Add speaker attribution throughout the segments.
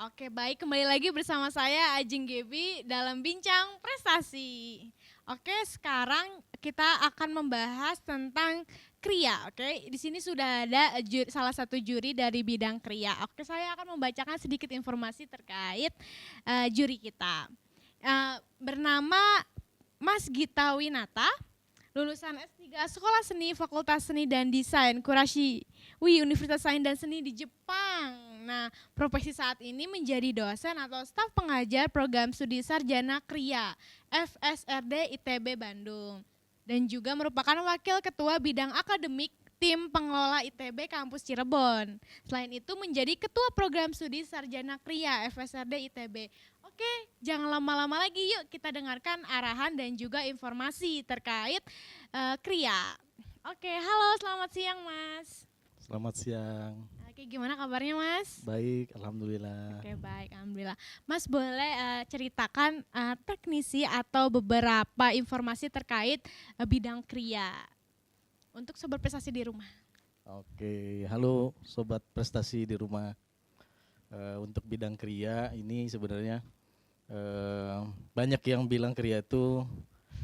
Speaker 1: Oke, baik, kembali lagi bersama saya Ajeng Gebi dalam Bincang Prestasi. Oke, sekarang kita akan membahas tentang kriya. Oke, di sini sudah ada salah satu juri dari bidang kriya. Oke, saya akan membacakan sedikit informasi terkait juri kita. Bernama Mas Gita Winata, lulusan S3 Sekolah Seni Fakultas Seni dan Desain Kurashi Universitas Sains dan Seni di Jepang. Nah, profesi saat ini menjadi dosen atau staf pengajar program studi sarjana kriya FSRD ITB Bandung dan juga merupakan wakil ketua bidang akademik tim pengelola ITB kampus Cirebon. Selain itu menjadi ketua program studi sarjana kriya FSRD ITB. Oke, jangan lama-lama lagi, yuk kita dengarkan arahan dan juga informasi terkait kriya. Oke, halo, selamat siang Mas.
Speaker 2: Selamat siang.
Speaker 1: Oke, gimana kabarnya Mas?
Speaker 2: Baik, alhamdulillah.
Speaker 1: Oke, baik, alhamdulillah. Mas boleh ceritakan teknisi atau beberapa informasi terkait bidang kriya untuk sobat prestasi di rumah.
Speaker 2: Oke, halo sobat prestasi di rumah. Untuk bidang kriya ini sebenarnya banyak yang bilang kriya itu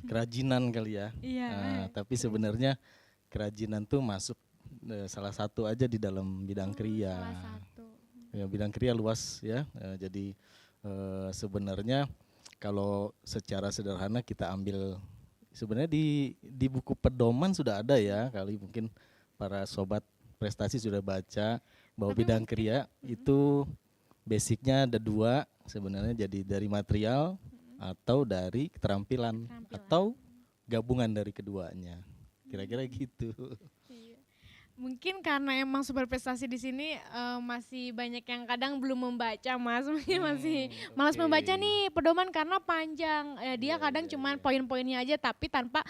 Speaker 2: kerajinan kali ya.
Speaker 1: Iya.
Speaker 2: Tapi sebenarnya kerajinan tuh masuk salah satu aja di dalam bidang kriya.
Speaker 1: Salah satu.
Speaker 2: Ya, bidang kriya luas ya. Jadi sebenarnya kalau secara sederhana kita ambil sebenarnya di buku pedoman sudah ada ya, kali mungkin para sobat prestasi sudah baca bahwa
Speaker 1: Tapi
Speaker 2: bidang kriya itu basicnya ada dua sebenarnya, jadi dari material atau dari keterampilan atau gabungan dari keduanya, kira-kira gitu.
Speaker 1: Iya. Mungkin karena emang super prestasi di sini masih banyak yang kadang belum membaca Mas, mungkin masih malas membaca nih pedoman karena panjang. Dia kadang cuman poin-poinnya aja tapi tanpa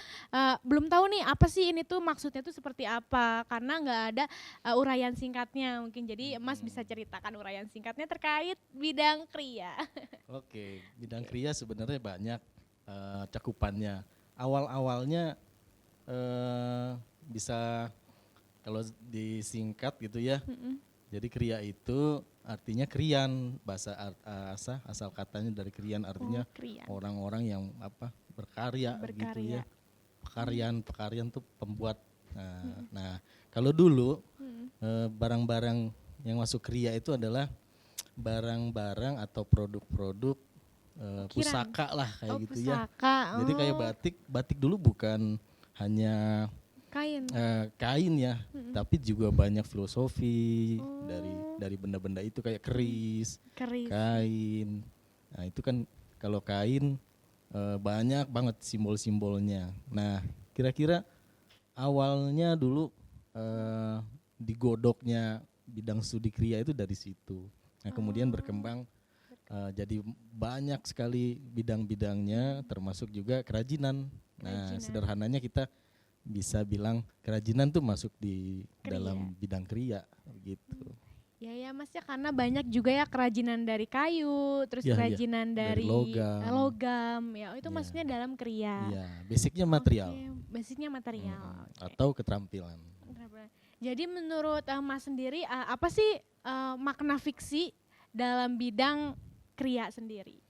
Speaker 1: belum tahu nih apa sih ini tuh maksudnya tuh seperti apa karena nggak ada uraian singkatnya mungkin. Jadi Mas bisa ceritakan uraian singkatnya terkait bidang kriya.
Speaker 2: Oke, bidang kriya sebenarnya banyak cakupannya. Awal-awalnya bisa kalau disingkat gitu ya. Jadi kriya itu artinya kriyan, bahasa asal katanya dari kriyan artinya orang-orang yang berkarya gitu ya. Pekaryan tuh pembuat. Nah, kalau dulu barang-barang yang masuk kriya itu adalah barang-barang atau produk-produk pusaka lah kayak gitu
Speaker 1: pusaka.
Speaker 2: Ya. Jadi kayak batik dulu bukan hanya kain ya, tapi juga banyak filosofi dari benda-benda itu kayak keris, kain. Nah itu kan kalau kain banyak banget simbol-simbolnya. Nah kira-kira awalnya dulu digodoknya bidang studi kriya itu dari situ. Nah kemudian berkembang jadi banyak sekali bidang-bidangnya, termasuk juga kerajinan. Nah sederhananya kita bisa bilang kerajinan tuh masuk di dalam bidang kriya gitu.
Speaker 1: Ya Mas ya, karena banyak juga ya kerajinan dari kayu, terus kerajinan dari logam. Ya itu maksudnya dalam kriya.
Speaker 2: Iya, basicnya material.
Speaker 1: Basicnya material.
Speaker 2: Atau keterampilan.
Speaker 1: Jadi menurut Mas sendiri apa sih makna fiksi dalam bidang kriya sendiri?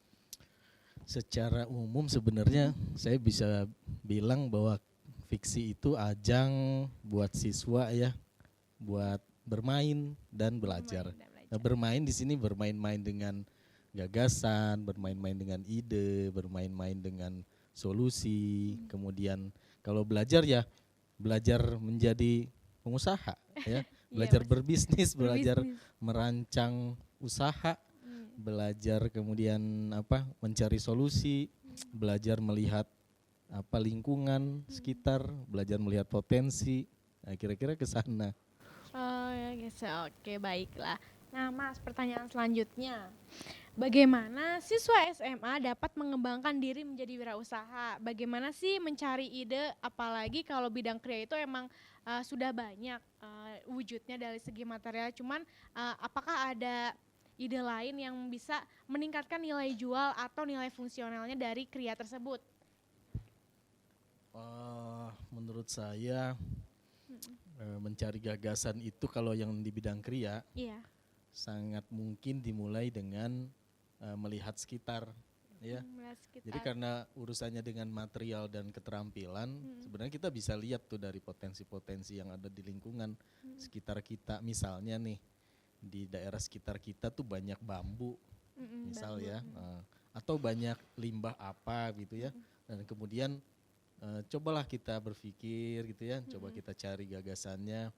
Speaker 2: Secara umum sebenarnya saya bisa bilang bahwa fiksi itu ajang buat siswa ya, buat bermain dan belajar. Nah, bermain di sini bermain-main dengan gagasan, bermain-main dengan ide, bermain-main dengan solusi. Kemudian kalau belajar ya belajar menjadi pengusaha ya, belajar berbisnis, belajar merancang usaha, belajar kemudian mencari solusi, belajar melihat lingkungan sekitar, belajar melihat potensi. Nah, kira-kira ke sana.
Speaker 1: Oh ya guys, oke baiklah. Nah Mas, pertanyaan selanjutnya, bagaimana siswa SMA dapat mengembangkan diri menjadi wirausaha? Bagaimana sih mencari ide, apalagi kalau bidang kriya itu emang sudah banyak wujudnya dari segi material, cuman apakah ada ide lain yang bisa meningkatkan nilai jual atau nilai fungsionalnya dari kriya tersebut?
Speaker 2: Menurut saya mencari gagasan itu kalau yang di bidang kriya sangat mungkin dimulai dengan melihat sekitar, ya.
Speaker 1: Melihat
Speaker 2: Jadi
Speaker 1: sekitar.
Speaker 2: karena urusannya dengan material dan keterampilan, sebenarnya kita bisa lihat tuh dari potensi-potensi yang ada di lingkungan sekitar kita. Misalnya nih, di daerah sekitar kita tuh banyak bambu, misal ya, atau banyak limbah apa gitu ya. Dan kemudian cobalah kita berpikir gitu ya, coba kita cari gagasannya,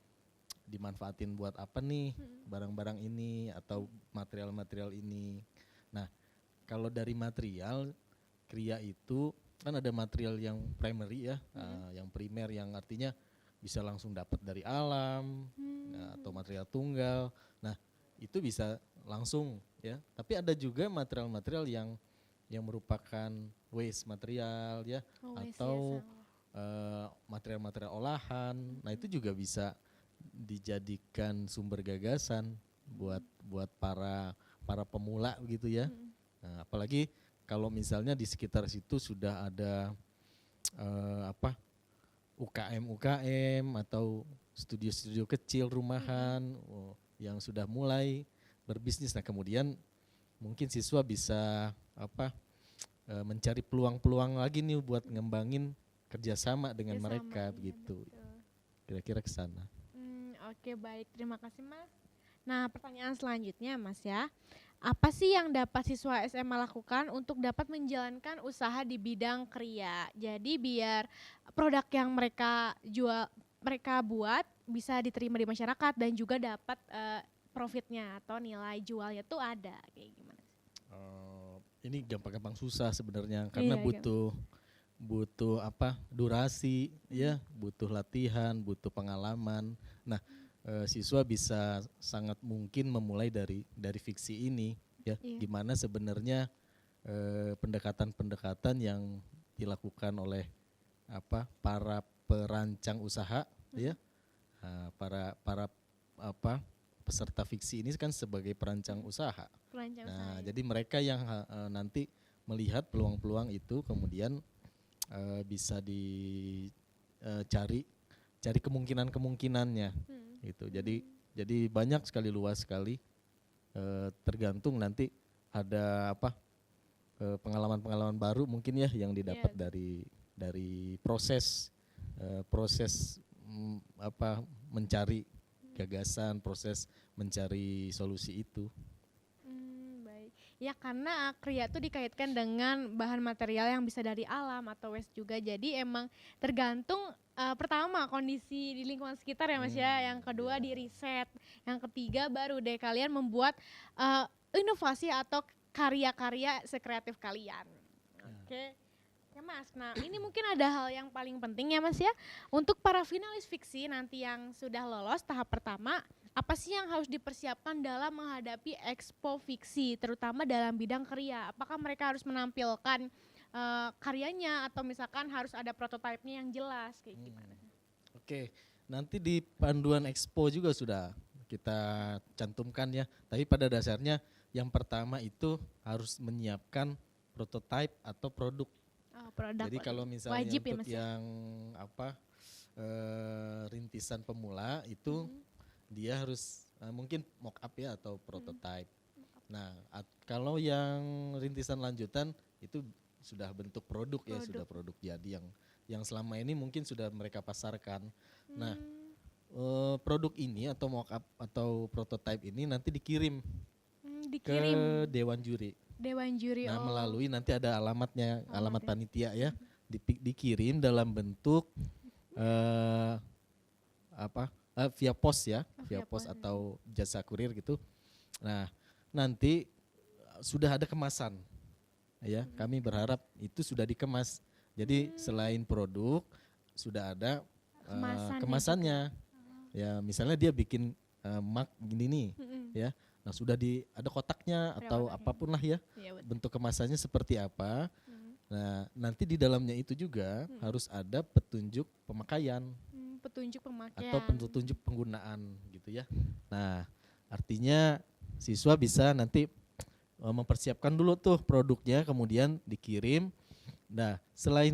Speaker 2: dimanfaatin buat apa nih barang-barang ini atau material-material ini. Nah, kalau dari material, Kria itu kan ada material yang primary ya, yang primer yang artinya bisa langsung dapat dari alam, atau material tunggal. Nah, itu bisa langsung ya. Tapi ada juga material-material yang merupakan waste material ya,
Speaker 1: Oh, waste,
Speaker 2: atau
Speaker 1: ya,
Speaker 2: material-material olahan. Nah, itu juga bisa dijadikan sumber gagasan buat para pemula gitu ya. Nah, apalagi kalau misalnya di sekitar situ sudah ada UKM atau studio-studio kecil rumahan yang sudah mulai berbisnis. Nah, kemudian mungkin siswa bisa mencari peluang-peluang lagi nih buat ngembangin kerjasama dengan
Speaker 1: Kerjasama,
Speaker 2: mereka
Speaker 1: iya,
Speaker 2: begitu.
Speaker 1: betul.
Speaker 2: Kira-kira ke sana.
Speaker 1: Oke, baik, terima kasih Mas. Nah, pertanyaan selanjutnya Mas ya, apa sih yang dapat siswa SMA lakukan untuk dapat menjalankan usaha di bidang Kria? Jadi biar produk yang mereka buat bisa diterima di masyarakat dan juga dapat profitnya atau nilai jualnya tuh ada, kayak gimana?
Speaker 2: Ini gampang-gampang susah sebenarnya karena
Speaker 1: Iya,
Speaker 2: butuh durasi ya, butuh latihan, butuh pengalaman. Nah, siswa bisa sangat mungkin memulai dari fiksi ini ya,
Speaker 1: Iya.
Speaker 2: gimana sebenarnya pendekatan-pendekatan yang dilakukan oleh para perancang usaha ya. Para peserta fiksi ini kan sebagai perancang usaha.
Speaker 1: Perancang
Speaker 2: Nah,
Speaker 1: usaha, ya.
Speaker 2: jadi mereka yang nanti melihat peluang-peluang itu kemudian bisa dicari kemungkinan-kemungkinannya gitu. Jadi banyak sekali, luas sekali, tergantung nanti ada pengalaman-pengalaman baru mungkin ya yang didapat dari proses mencari gagasan, proses mencari solusi itu.
Speaker 1: Baik. Ya karena Kria itu dikaitkan dengan bahan material yang bisa dari alam atau waste juga. Jadi emang tergantung pertama kondisi di lingkungan sekitar ya Mas ya. Yang kedua di riset. Yang ketiga baru deh kalian membuat inovasi atau karya-karya sekreatif kalian. Oke. Ya Mas, nah ini mungkin ada hal yang paling penting ya Mas ya. Untuk para finalis fiksi nanti yang sudah lolos tahap pertama, apa sih yang harus dipersiapkan dalam menghadapi Expo Fiksi, terutama dalam bidang Kria? Apakah mereka harus menampilkan karyanya atau misalkan harus ada prototipenya yang jelas kayak gimana?
Speaker 2: Oke, nanti di panduan Expo juga sudah kita cantumkan ya. Tapi pada dasarnya yang pertama itu harus menyiapkan prototipe atau produk.
Speaker 1: Produk.
Speaker 2: Jadi kalau misalnya
Speaker 1: wajib ya
Speaker 2: untuk
Speaker 1: Mas ya?
Speaker 2: yang rintisan pemula itu dia harus mungkin mock up ya atau prototype. Nah, kalau yang rintisan lanjutan itu sudah bentuk produk ya, sudah produk jadi yang selama ini mungkin sudah mereka pasarkan. Nah, produk ini atau mock up atau prototype ini nanti dikirim ke dewan juri.
Speaker 1: Dewan juri.
Speaker 2: Nah, melalui nanti ada alamatnya, alamat panitia ya, dikirim dalam bentuk via pos ya, via pos atau jasa kurir gitu. Nah, nanti sudah ada kemasan, ya. Kami berharap itu sudah dikemas. Jadi selain produk sudah ada kemasannya. Ya, misalnya dia bikin mug gini nih, ya. Nah, sudah ada kotaknya atau apapun lah ya, bentuk kemasannya seperti apa. Nah, nanti di dalamnya itu juga harus ada petunjuk pemakaian. Atau petunjuk penggunaan gitu ya. Nah, artinya siswa bisa nanti mempersiapkan dulu tuh produknya, kemudian dikirim. Nah, selain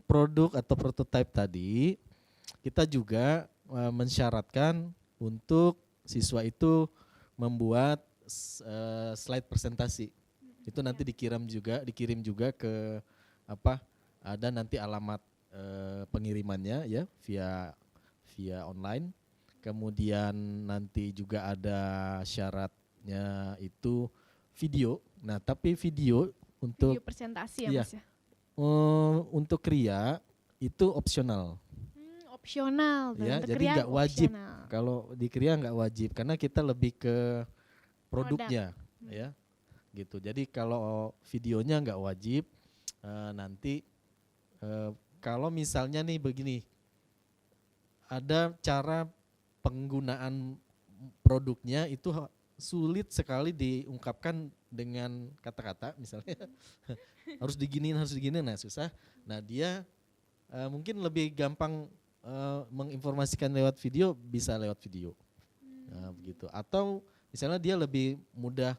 Speaker 2: produk atau prototipe tadi, kita juga mensyaratkan untuk siswa itu membuat slide presentasi. Itu nanti dikirim juga ke apa? Ada nanti alamat pengirimannya ya via online. Kemudian nanti juga ada syaratnya itu video. Nah, tapi video untuk
Speaker 1: Video presentasi ya
Speaker 2: iya,
Speaker 1: Mas ya.
Speaker 2: untuk kriya itu opsional.
Speaker 1: Opsional tuh,
Speaker 2: Ya,
Speaker 1: untuk
Speaker 2: jadi
Speaker 1: kriya
Speaker 2: nggak wajib.
Speaker 1: opsional.
Speaker 2: Kalau di kriya nggak wajib karena kita lebih ke
Speaker 1: Produk.
Speaker 2: produknya, ya, gitu. Jadi kalau videonya nggak wajib, nanti kalau misalnya nih begini, ada cara penggunaan produknya itu sulit sekali diungkapkan dengan kata-kata, misalnya harus diginiin, nah susah. Nah dia mungkin lebih gampang menginformasikan lewat video, bisa lewat video, nah, begitu. Atau misalnya dia lebih mudah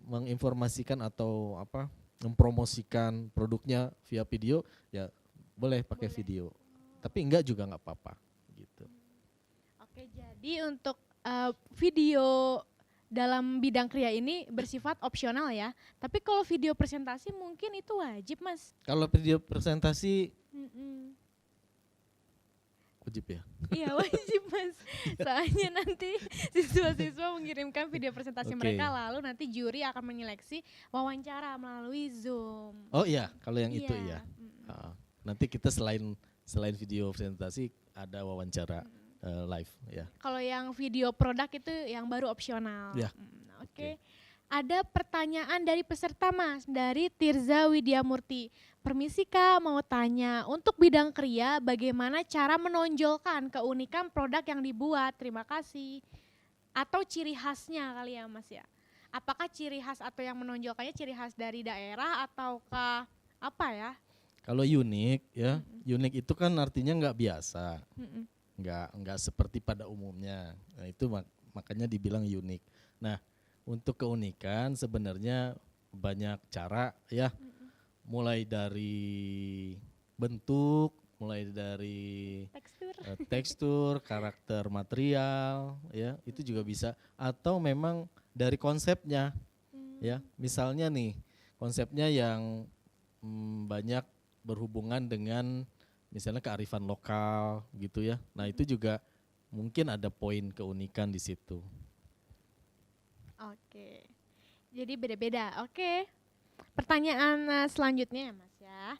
Speaker 2: menginformasikan atau apa mempromosikan produknya via video, ya boleh pakai video. Tapi enggak juga nggak apa-apa, gitu.
Speaker 1: Oke, jadi untuk video dalam bidang kriya ini bersifat opsional ya. Tapi kalau video presentasi mungkin itu wajib Mas.
Speaker 2: Kalau video presentasi
Speaker 1: Mm-mm.
Speaker 2: wajib ya.
Speaker 1: Iya wajib Mas. Soalnya nanti siswa-siswa mengirimkan video presentasi
Speaker 2: Oke.
Speaker 1: mereka, lalu nanti juri akan menyeleksi wawancara melalui Zoom.
Speaker 2: Oh iya, kalau yang itu
Speaker 1: Iya,
Speaker 2: ya. Nanti kita selain video presentasi ada wawancara live ya.
Speaker 1: Kalau yang video produk itu yang baru opsional.
Speaker 2: Ya.
Speaker 1: Oke. Ada pertanyaan dari peserta Mas, dari Tirza Widyamurti. Permisi Kak, mau tanya, untuk bidang kriya bagaimana cara menonjolkan keunikan produk yang dibuat? Terima kasih. Atau ciri khasnya kali ya Mas ya. Apakah ciri khas atau yang menonjolkannya ciri khas dari daerah ataukah apa ya?
Speaker 2: Kalau unik ya, unik itu kan artinya nggak biasa,
Speaker 1: Mm-mm.
Speaker 2: nggak seperti pada umumnya. Nah, itu makanya dibilang unik. Nah, untuk keunikan sebenarnya banyak cara ya, mulai dari bentuk, mulai dari
Speaker 1: Tekstur.
Speaker 2: tekstur, karakter material, ya itu juga bisa. Atau memang dari konsepnya, ya. Misalnya nih konsepnya yang banyak berhubungan dengan misalnya kearifan lokal gitu ya. Nah itu juga mungkin ada poin keunikan di situ.
Speaker 1: Oke. Jadi beda-beda. Oke. Pertanyaan selanjutnya ya Mas ya.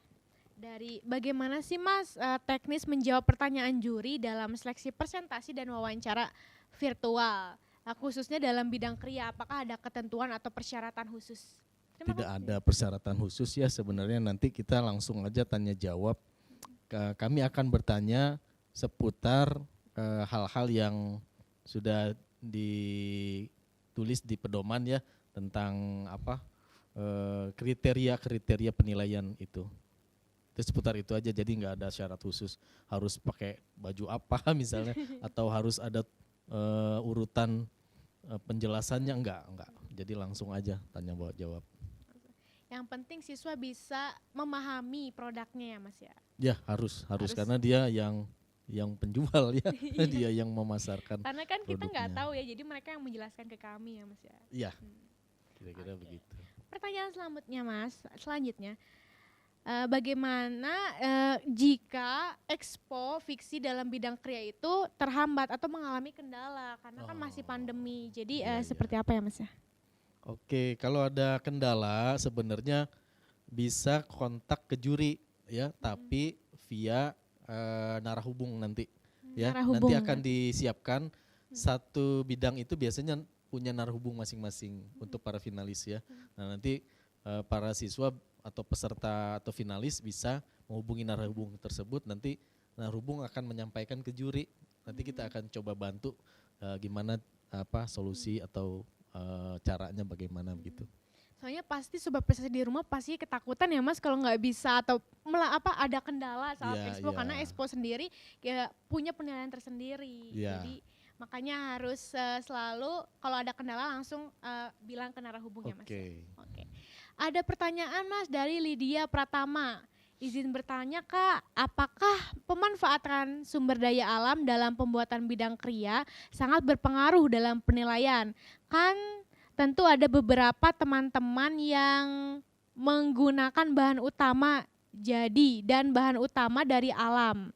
Speaker 1: Dari bagaimana sih Mas teknis menjawab pertanyaan juri dalam seleksi presentasi dan wawancara virtual? Khususnya dalam bidang kriya, apakah ada ketentuan atau persyaratan khusus? Terima
Speaker 2: Tidak
Speaker 1: kasih.
Speaker 2: ada persyaratan khusus ya sebenarnya, nanti kita langsung aja tanya jawab. Kami akan bertanya seputar hal-hal yang sudah ditulis di pedoman ya tentang apa kriteria penilaian itu. Itu seputar itu aja, jadi nggak ada syarat khusus harus pakai baju apa misalnya atau harus ada urutan penjelasannya, enggak. Jadi langsung aja tanya jawab.
Speaker 1: Yang penting siswa bisa memahami produknya ya Mas ya.
Speaker 2: Ya harus karena dia yang penjual ya, dia yang memasarkan.
Speaker 1: Karena kan kita nggak
Speaker 2: produknya.
Speaker 1: tahu ya, jadi mereka yang menjelaskan ke kami ya Mas ya.
Speaker 2: Iya, kira-kira
Speaker 1: Oke.
Speaker 2: begitu.
Speaker 1: Pertanyaan selanjutnya, bagaimana jika expo fiksi dalam bidang kriya itu terhambat atau mengalami kendala karena kan masih pandemi, jadi
Speaker 2: Iya,
Speaker 1: seperti apa ya Mas ya?
Speaker 2: Oke, kalau ada kendala sebenarnya bisa kontak ke juri ya, tapi via narahubung nanti. Ya,
Speaker 1: Narahubung,
Speaker 2: nanti akan
Speaker 1: ya.
Speaker 2: disiapkan satu bidang itu biasanya punya narahubung masing-masing untuk para finalis ya. Nah, nanti para siswa atau peserta atau finalis bisa menghubungi narahubung tersebut, nanti narahubung akan menyampaikan ke juri. Nanti kita akan coba bantu gimana solusi atau caranya bagaimana begitu.
Speaker 1: Soalnya pasti sobat prestasi di rumah pasti ketakutan ya Mas kalau nggak bisa atau ada kendala saat
Speaker 2: Iya,
Speaker 1: expo
Speaker 2: iya.
Speaker 1: karena expo sendiri ya punya penilaian tersendiri.
Speaker 2: Iya.
Speaker 1: Jadi makanya harus selalu kalau ada kendala langsung bilang ke narahubung ya Mas.
Speaker 2: Oke.
Speaker 1: Oke. Ada pertanyaan Mas dari Lydia Pratama. Izin bertanya Kak, apakah pemanfaatan sumber daya alam dalam pembuatan bidang kriya sangat berpengaruh dalam penilaian? Kan tentu ada beberapa teman-teman yang menggunakan bahan utama jadi dan bahan utama dari alam.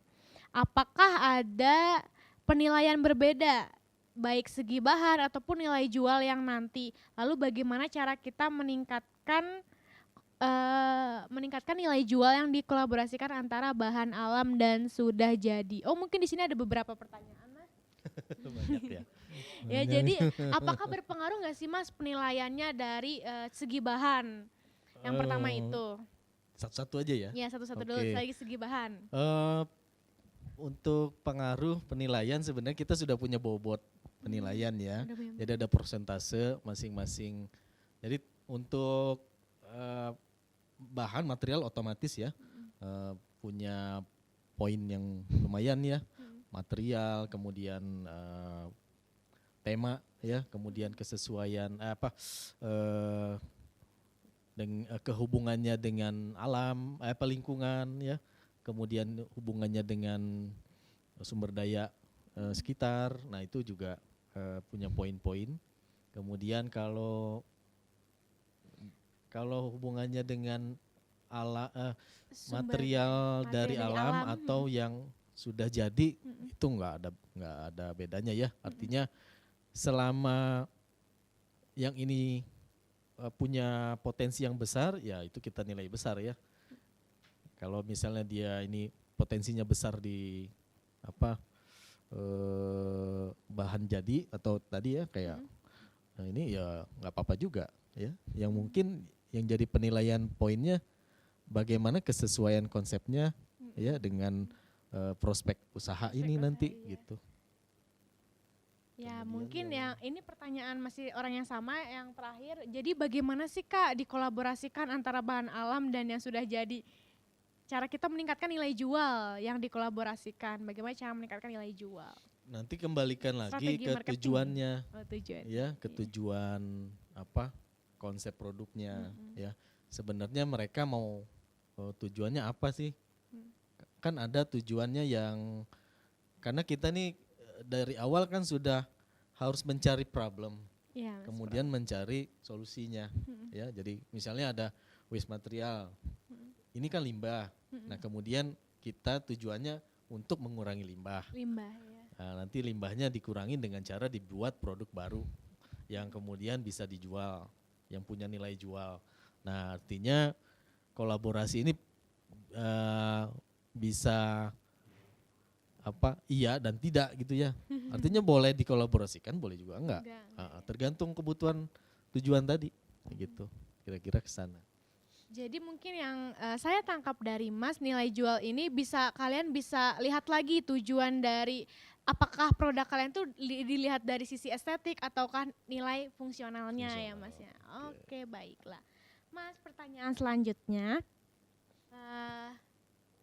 Speaker 1: Apakah ada penilaian berbeda baik segi bahan ataupun nilai jual yang nanti? Lalu bagaimana cara kita meningkatkan nilai jual yang dikolaborasikan antara bahan alam dan sudah jadi. Oh mungkin di sini ada beberapa pertanyaan Mas.
Speaker 2: Banyak ya.
Speaker 1: Ya jadi apakah berpengaruh nggak sih Mas penilaiannya dari segi bahan? Yang pertama itu.
Speaker 2: Satu-satu aja ya.
Speaker 1: Ya satu-satu dulu
Speaker 2: Oke.
Speaker 1: lagi segi bahan.
Speaker 2: Untuk pengaruh penilaian sebenarnya kita sudah punya bobot penilaian ya.
Speaker 1: Udah punya-
Speaker 2: Jadi ada persentase masing-masing. Jadi untuk bahan material otomatis ya punya poin yang lumayan ya. Material, kemudian tema ya, kemudian kesesuaian kehubungannya dengan alam, lingkungan ya. Kemudian hubungannya dengan sumber daya sekitar. Nah, itu juga punya poin-poin. Kemudian kalau hubungannya dengan
Speaker 1: Sumber
Speaker 2: material dari
Speaker 1: dari
Speaker 2: alam
Speaker 1: alam,
Speaker 2: atau yang sudah jadi itu nggak ada bedanya ya. Artinya selama yang ini punya potensi yang besar, ya itu kita nilai besar ya. Kalau misalnya dia ini potensinya besar di bahan jadi atau tadi ya kayak nah ini ya nggak apa-apa juga ya. Yang mungkin yang jadi penilaian poinnya bagaimana kesesuaian konsepnya ya dengan prospek usaha ini
Speaker 1: usaha,
Speaker 2: nanti
Speaker 1: iya.
Speaker 2: gitu.
Speaker 1: Ya
Speaker 2: Kemudian
Speaker 1: mungkin
Speaker 2: yang-
Speaker 1: yang ini pertanyaan masih orang yang sama yang terakhir. Jadi bagaimana sih Kak dikolaborasikan antara bahan alam dan yang sudah jadi? Cara kita meningkatkan nilai jual yang dikolaborasikan. Bagaimana cara meningkatkan nilai jual?
Speaker 2: Nanti kembalikan lagi
Speaker 1: Strategi
Speaker 2: ke
Speaker 1: marketing.
Speaker 2: tujuannya
Speaker 1: Oh, tujuan.
Speaker 2: ya, ke tujuan konsep produknya ya. Sebenarnya mereka mau tujuannya apa sih? Kan ada tujuannya yang karena kita nih dari awal kan sudah harus mencari problem,
Speaker 1: Ya,
Speaker 2: kemudian mencari solusinya ya. Jadi misalnya ada waste material. Ini kan limbah. Nah, kemudian kita tujuannya untuk mengurangi limbah.
Speaker 1: limbah ya.
Speaker 2: Nah, nanti limbahnya dikurangi dengan cara dibuat produk baru yang kemudian bisa dijual, yang punya nilai jual. Nah, artinya kolaborasi ini bisa iya dan tidak gitu ya. Artinya boleh dikolaborasikan, boleh juga enggak.
Speaker 1: Enggak.
Speaker 2: Tergantung kebutuhan tujuan tadi gitu. Kira-kira ke sana.
Speaker 1: Jadi mungkin yang saya tangkap dari Mas nilai jual ini kalian bisa lihat lagi tujuan dari apakah produk kalian tuh dilihat dari sisi estetik ataukah nilai fungsionalnya ya Mas ya. Oke, baiklah. Mas, pertanyaan selanjutnya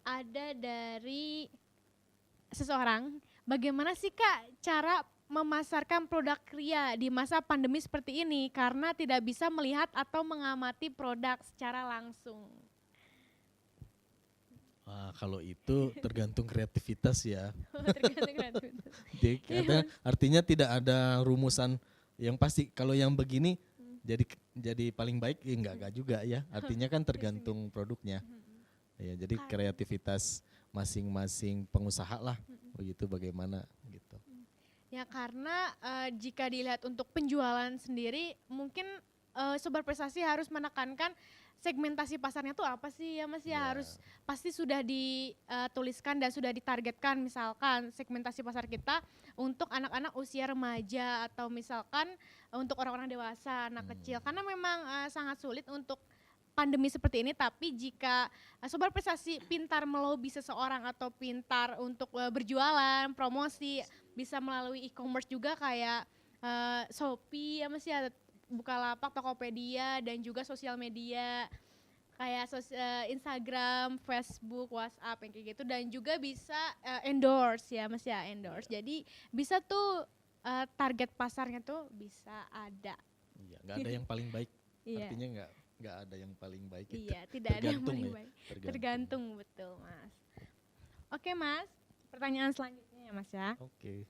Speaker 1: ada dari seseorang, bagaimana sih Kak cara memasarkan produk kriya di masa pandemi seperti ini karena tidak bisa melihat atau mengamati produk secara langsung?
Speaker 2: Kalau itu tergantung kreativitas ya.
Speaker 1: Tergantung kreativitas.
Speaker 2: Artinya tidak ada rumusan yang pasti. Kalau yang begini jadi paling baik ya enggak juga ya. Artinya kan tergantung produknya. Ya, jadi kreativitas masing-masing pengusaha lah. Begitu bagaimana gitu.
Speaker 1: Ya karena jika dilihat untuk penjualan sendiri mungkin Sobat Prestasi harus menekankan segmentasi pasarnya tuh apa sih ya Mas ya, harus pasti sudah dituliskan dan sudah ditargetkan, misalkan segmentasi pasar kita untuk anak-anak usia remaja atau misalkan untuk orang-orang dewasa, anak kecil, karena memang sangat sulit untuk pandemi seperti ini. Tapi jika Sobat Prestasi pintar melobi seseorang atau pintar untuk berjualan, promosi, bisa melalui e-commerce juga kayak Shopee ya Mas ya, Bukalapak, Tokopedia, dan juga sosial media kayak Instagram, Facebook, WhatsApp yang kayak gitu, dan juga bisa endorse ya Mas ya, endorse. Jadi bisa tuh target pasarnya tuh bisa ada.
Speaker 2: Iya, nggak ada yang paling baik.
Speaker 1: Iya.
Speaker 2: Artinya nggak nggak ada yang paling baik itu.
Speaker 1: Iya, tidak ada yang
Speaker 2: Tergantung
Speaker 1: paling
Speaker 2: ya,
Speaker 1: baik. Tergantung, betul Mas. Oke Mas, pertanyaan selanjutnya ya Mas ya.
Speaker 2: Oke.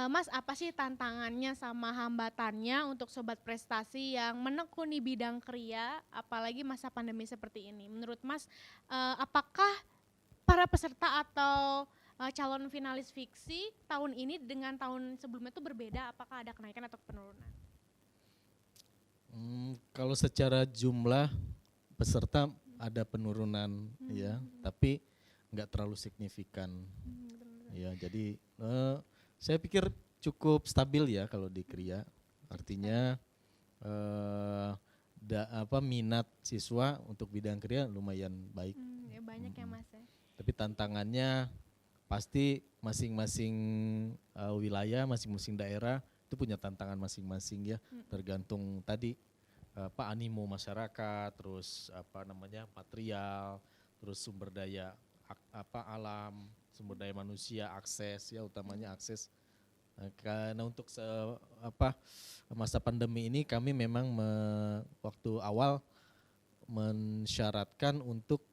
Speaker 1: Mas, apa sih tantangannya sama hambatannya untuk sobat prestasi yang menekuni bidang kriya, apalagi masa pandemi seperti ini? Menurut Mas, apakah para peserta atau calon finalis fiksi tahun ini dengan tahun sebelumnya itu berbeda? Apakah ada kenaikan atau penurunan?
Speaker 2: Kalau secara jumlah peserta ada penurunan ya, tapi nggak terlalu signifikan. Ya, jadi saya pikir cukup stabil ya kalau di Kria. Artinya minat siswa untuk bidang Kria lumayan baik.
Speaker 1: Ya banyak ya Mas ya.
Speaker 2: Tapi tantangannya pasti masing-masing wilayah, masing-masing daerah itu punya tantangan masing-masing ya. Tergantung tadi animo masyarakat, terus material, terus sumber daya alam, sumber daya manusia, akses ya, utamanya akses. Karena untuk masa pandemi ini kami memang waktu awal mensyaratkan untuk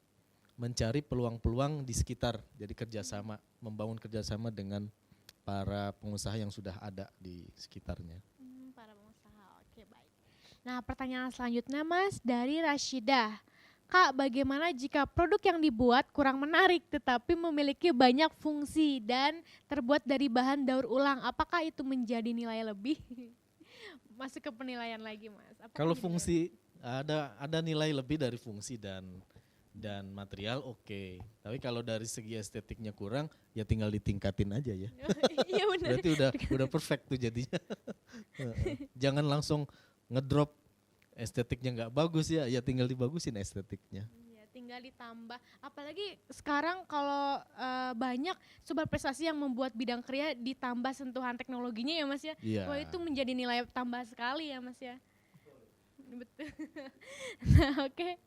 Speaker 2: mencari peluang-peluang di sekitar, jadi kerjasama, membangun kerjasama dengan para pengusaha yang sudah ada di sekitarnya.
Speaker 1: Para pengusaha, oke baik. Nah pertanyaan selanjutnya Mas dari Rashidah. Kak, bagaimana jika produk yang dibuat kurang menarik tetapi memiliki banyak fungsi dan terbuat dari bahan daur ulang, apakah itu menjadi nilai lebih? Masuk ke penilaian lagi Mas.
Speaker 2: Kalau fungsi ada nilai lebih dari fungsi dan material, oke. Tapi kalau dari segi estetiknya kurang, ya tinggal ditingkatin aja ya.
Speaker 1: Iya benar.
Speaker 2: Berarti udah perfect tuh jadinya. Jangan langsung ngedrop estetiknya nggak bagus ya tinggal dibagusin estetiknya.
Speaker 1: Iya, tinggal ditambah. Apalagi sekarang kalau banyak sobat prestasi yang membuat bidang kriya ditambah sentuhan teknologinya ya Mas ya.
Speaker 2: Iya.
Speaker 1: Wah itu menjadi nilai tambah sekali ya Mas ya. Betul. Nah, oke.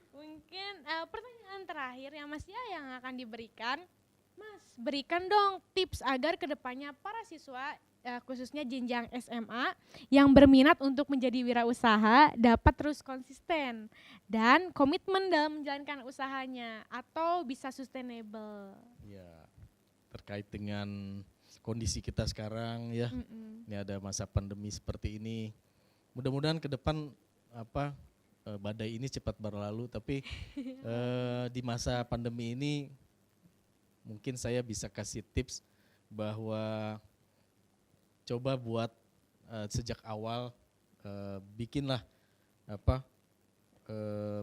Speaker 1: Mungkin pertanyaan terakhir ya Mas ya yang akan diberikan. Mas, berikan dong tips agar kedepannya para siswa khususnya jenjang SMA yang berminat untuk menjadi wirausaha dapat terus konsisten dan komitmen dalam menjalankan usahanya atau bisa sustainable.
Speaker 2: Ya, terkait dengan kondisi kita sekarang ya, ini ada masa pandemi seperti ini. Mudah-mudahan ke depan badai ini cepat berlalu, tapi di masa pandemi ini mungkin saya bisa kasih tips bahwa coba buat sejak awal bikinlah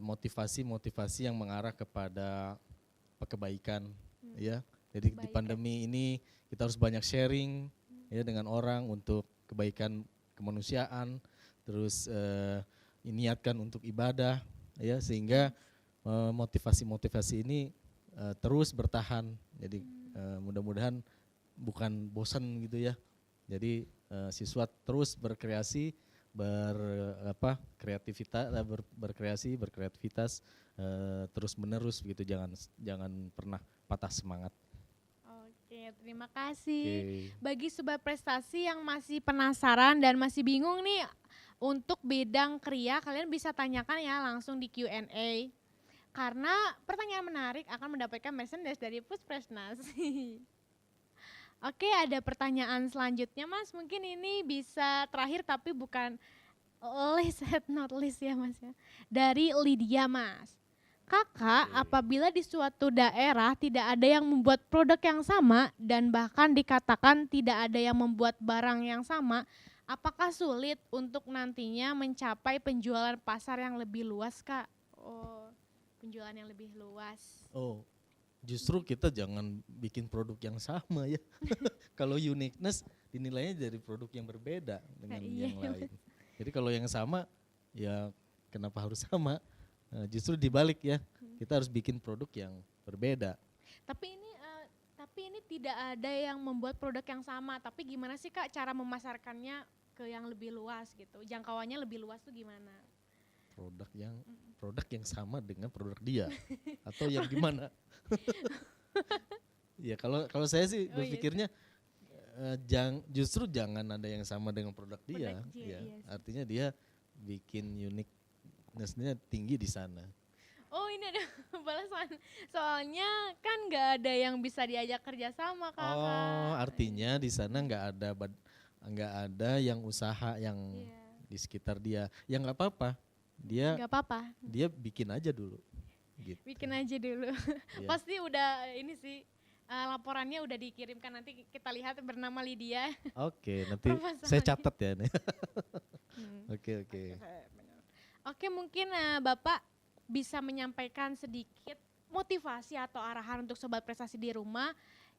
Speaker 2: motivasi-motivasi yang mengarah kepada kebaikan ya. Jadi di pandemi ini kita harus banyak sharing ya dengan orang untuk kebaikan kemanusiaan, terus niatkan untuk ibadah ya, sehingga motivasi-motivasi ini terus bertahan. Jadi mudah-mudahan bukan bosan gitu ya. Jadi siswa terus berkreasi, berkreativitas terus menerus begitu, jangan pernah patah semangat.
Speaker 1: Oke, terima kasih.
Speaker 2: Oke.
Speaker 1: Bagi sobat prestasi yang masih penasaran dan masih bingung nih untuk bidang kriya, kalian bisa tanyakan ya langsung di Q&A. Karena pertanyaan menarik akan mendapatkan merchandise dari Puspresnas. Oke, ada pertanyaan selanjutnya Mas. Mungkin ini bisa terakhir tapi bukan list not list ya Mas ya. Dari Lydia Mas. Kakak, apabila di suatu daerah tidak ada yang membuat produk yang sama dan bahkan dikatakan tidak ada yang membuat barang yang sama, apakah sulit untuk nantinya mencapai penjualan pasar yang lebih luas Kak? Oh, penjualan yang lebih luas.
Speaker 2: Oh, justru kita jangan bikin produk yang sama ya. Kalau uniqueness dinilainya dari produk yang berbeda dengan yang lain. Jadi kalau yang sama, ya kenapa harus sama? Justru dibalik ya, kita harus bikin produk yang berbeda.
Speaker 1: Tapi ini tidak ada yang membuat produk yang sama. Tapi gimana sih Kak cara memasarkannya ke yang lebih luas gitu? Jangkauannya lebih luas tuh gimana?
Speaker 2: Produk yang sama dengan produk dia atau yang gimana? Ya kalau saya sih berpikirnya justru jangan ada yang sama dengan produk dia. Ya. Artinya dia bikin unik fitnessnya tinggi di sana.
Speaker 1: Oh ini ada balasan. Soalnya kan nggak ada yang bisa diajak kerja sama kakak.
Speaker 2: Oh, artinya di sana nggak ada yang usaha yang
Speaker 1: Iya.
Speaker 2: di sekitar dia. Ya nggak apa-apa. Dia
Speaker 1: Nggak apa-apa.
Speaker 2: dia bikin aja dulu. Gitu.
Speaker 1: Bikin aja dulu.
Speaker 2: Iya.
Speaker 1: Pasti udah ini sih laporannya udah dikirimkan, nanti kita lihat bernama Lydia.
Speaker 2: Oke, nanti
Speaker 1: Proposal.
Speaker 2: saya catat ya nih.
Speaker 1: Hmm.
Speaker 2: Oke.
Speaker 1: Benar. Oke, mungkin Bapak bisa menyampaikan sedikit motivasi atau arahan untuk sobat prestasi di rumah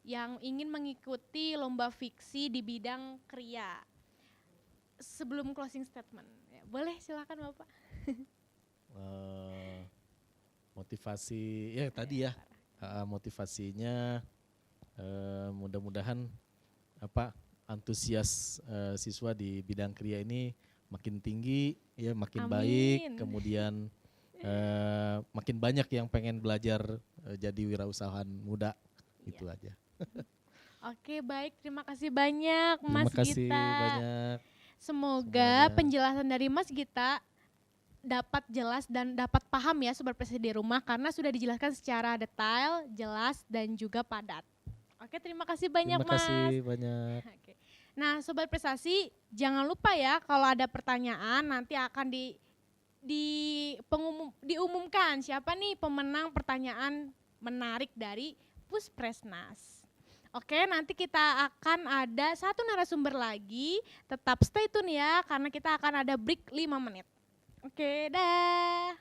Speaker 1: yang ingin mengikuti lomba fiksi di bidang kriya. Sebelum closing statement, ya, boleh silakan Bapak.
Speaker 2: Motivasi ya tadi ya, motivasinya mudah-mudahan antusias siswa di bidang kriya ini makin tinggi ya, makin baik,
Speaker 1: Amin.
Speaker 2: kemudian makin banyak yang pengen belajar jadi wirausahawan muda. Itu aja.
Speaker 1: Oke, baik, terima kasih banyak Mas
Speaker 2: Terima kasih
Speaker 1: Gita.
Speaker 2: banyak.
Speaker 1: Semoga
Speaker 2: semuanya.
Speaker 1: penjelasan dari Mas Gita dapat jelas dan dapat paham ya sobat prestasi di rumah, karena sudah dijelaskan secara detail, jelas dan juga padat. Oke, terima kasih banyak
Speaker 2: Terima kasih
Speaker 1: Mas.
Speaker 2: banyak.
Speaker 1: Oke. Nah, sobat prestasi, jangan lupa ya kalau ada pertanyaan nanti akan diumumkan siapa nih pemenang pertanyaan menarik dari Puspresnas. Oke, nanti kita akan ada satu narasumber lagi. Tetap stay tune ya, karena kita akan ada break 5 menit. Oke, dah.